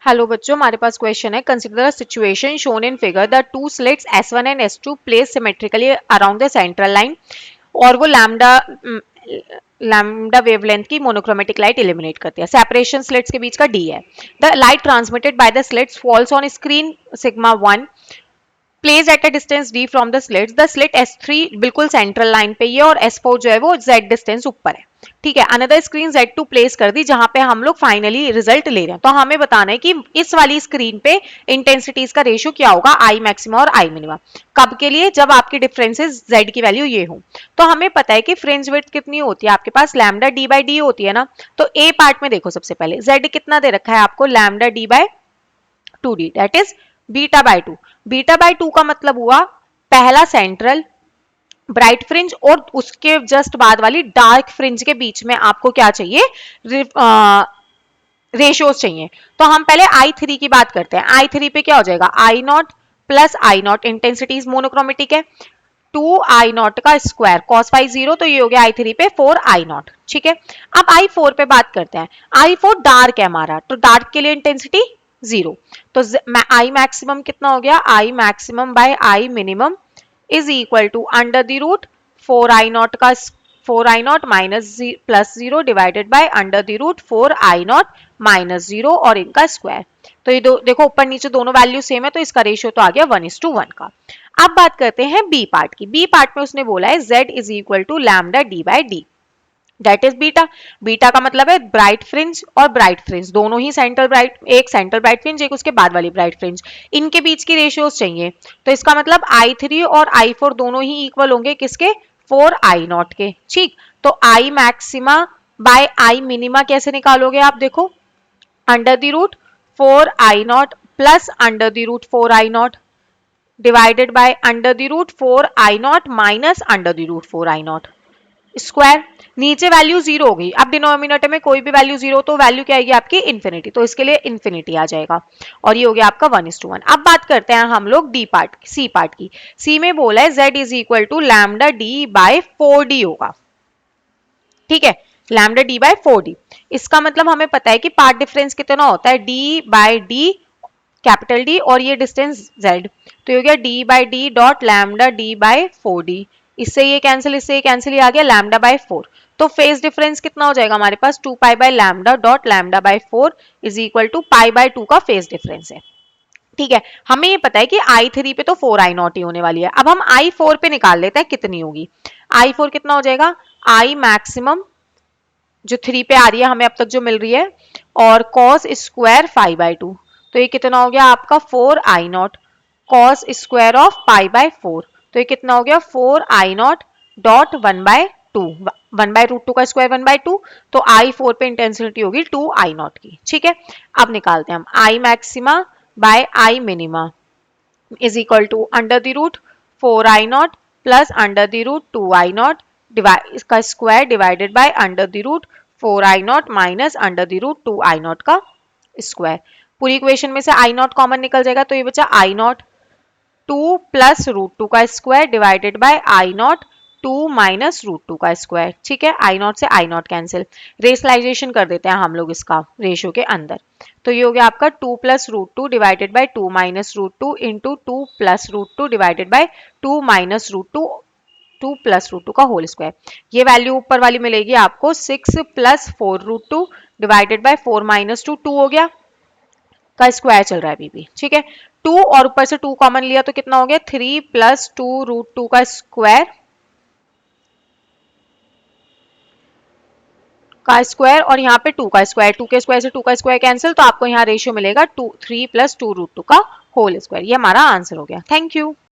Hello बच्चों, हमारे पास question है। Consider the situation shown in figure the two slits S1 and S2 place symmetrically around the central line और वो lambda wavelength की monochromatic light eliminate करती है। Separation slits के बीच का D है। The light transmitted by the slits falls on screen sigma 1 place at a distance d from the slits. The slit S3 बिल्कुल central line पे ही है और S4 जो है वो z डिस्टेंस ऊपर है। ठीक है, अनदर स्क्रीन Z2 प्लेस कर दी जहां पे हम लोग फाइनली रिजल्ट ले रहे हैं। तो हमें बताना है कि इस वाली स्क्रीन पे इंटेंसिटीज का रेशियो क्या होगा, I मैक्सिमा और I मिनिमा। कब के लिए? जब आपकी डिफरेंसेस Z की वैल्यू ये हो। तो हमें पता है कि फ्रिंज विड्थ कितनी होती है, आपके पास लैम्डा d बाई डी होती है ना। तो A पार्ट में देखो, सबसे पहले Z कितना दे रखा है आपको, lambda d by 2d, that is beta by 2। Beta by 2 का मतलब हुआ पहला सेंट्रल ब्राइट फ्रिंज और उसके जस्ट बाद वाली डार्क फ्रिंज के बीच में आपको क्या चाहिए, रेशियोज चाहिए। तो हम पहले I3 की बात करते हैं। I3 पे क्या हो जाएगा, I not plus I not, intensity monochromatic है, 2 I नॉट का स्क्वायर कॉस फाई 0, तो ये हो गया I3 पे 4 I नॉट। ठीक है, अब I4 पे बात करते हैं। I4 डार्क है हमारा, तो डार्क के लिए इंटेंसिटी 0, तो I मैक्सिमम कितना हो गया, I maximum by I minimum is equal to under the root 4 I not का 4 I not minus plus 0 divided by under the root 4 I not minus 0 और इनका स्क्वायर। तो ये देखो ऊपर नीचे दोनों वैल्यू सेम है, तो इसका रेशियो तो आ गया 1:1 का। अब बात करते हैं बी पार्ट की। बी पार्ट में उसने बोला है z is equal to lambda D by D, that is beta. Beta का मतलब है ब्राइट फ्रिंज और ब्राइट फ्रिंज दोनों ही सेंटर ब्राइट, एक सेंटर ब्राइट फ्रिंज एक उसके बाद वाली ब्राइट फ्रिंज, इनके बीच की रेशियोज चाहिए। तो इसका मतलब I3 और I4 दोनों ही इक्वल होंगे किसके, 4 I नॉट के। ठीक, तो I maxima by I minima कैसे निकालोगे आप, देखो under the root 4 I not plus under the root 4 I not divided by under the root 4 I not minus under the root 4 I not square. नीचे value 0 होगी, अब denominator में कोई भी वैल्यू 0 तो वैल्यू क्या आएगी आपकी, इन्फिनिटी, तो इसके लिए इन्फिनिटी आ जाएगा और ये हो गया आपका 1:1। अब बात करते हैं हम लोग डी पार्ट, सी पार्ट की। सी में बोला है z is equal to lambda D by 4d होगा। ठीक है, लैम्डा डी बाय 4d। इसका मतलब हमें पता है कि पार्ट डिफरेंस कितना होता है, d by D capital D और ये डिस्टेंस z, तो ये हो गया d by D dot lambda D by 4d। इससे ये कैंसिल, इससे ये कैंसिल, ये आ गया लैम्डा बाई 4। तो फेज डिफरेंस कितना हो जाएगा हमारे पास, 2 pi by lambda dot lambda by 4 is equal to pi by 2 का फेज डिफरेंस है। ठीक है, हमें ये पता है कि I3 पे तो 4 I नॉट ही होने वाली है। अब हम I4 पे निकाल लेते हैं कितनी होगी। I4 कितना हो जाएगा, I मैक्सिमम जो 3 पे आ रही है हमें अब तक जो मिल रही है, और कॉस स्क्वायर 5/2, तो ये कितना हो गया आपका 4 I not cos square of pi by 4, तो ये कितना हो गया 4 I नॉट डॉट 1/2, 1/√2 का स्क्वायर 1/2, तो I4 पे इंटेंसिटी होगी 2 I नॉट की। ठीक है, अब निकालते हैं हम I maxima by I minima is equal to under the root 4 I not plus under the root 2 I not इसका square divided by under the root 4 I not minus under the root 2 I not का square. पूरी equation में से I not common निकल जाएगा, तो ये बचा I नॉट 2 प्लस √2 का square divided bye I not 2 minus √2 का स्क्वायर। ठीक है, I नॉट से I नॉट कैंसिल, रेशनलाइजेशन कर देते हैं हम लोग इसका रेशियो के अंदर। तो ये हो गया आपका 2 plus √2 divided by 2 minus √2 into 2 plus √2 divided by 2 minus √2 2 plus √2 का होल स्क्वायर। ये वैल्यू ऊपर वाली मिलेगी आपको 6 प्लस 4√2 डिवाइडेड बाय 4 माइनस 2 हो गया का स्क्वायर चल रहा है अभी भी। ठीक है, 2 और ऊपर से 2 कॉमन लिया तो कितना हो गया 3 प्लस 2√2 का स्क्वायर और यहाँ पे 2 का स्क्वायर, 2 के स्क्वायर से 2 का स्क्वायर कैंसिल, तो आपको यहाँ रेशियो मिलेगा 3 प्लस 2√2 का होल स्क्वायर। ये हमारा आंसर हो गया। Thank you.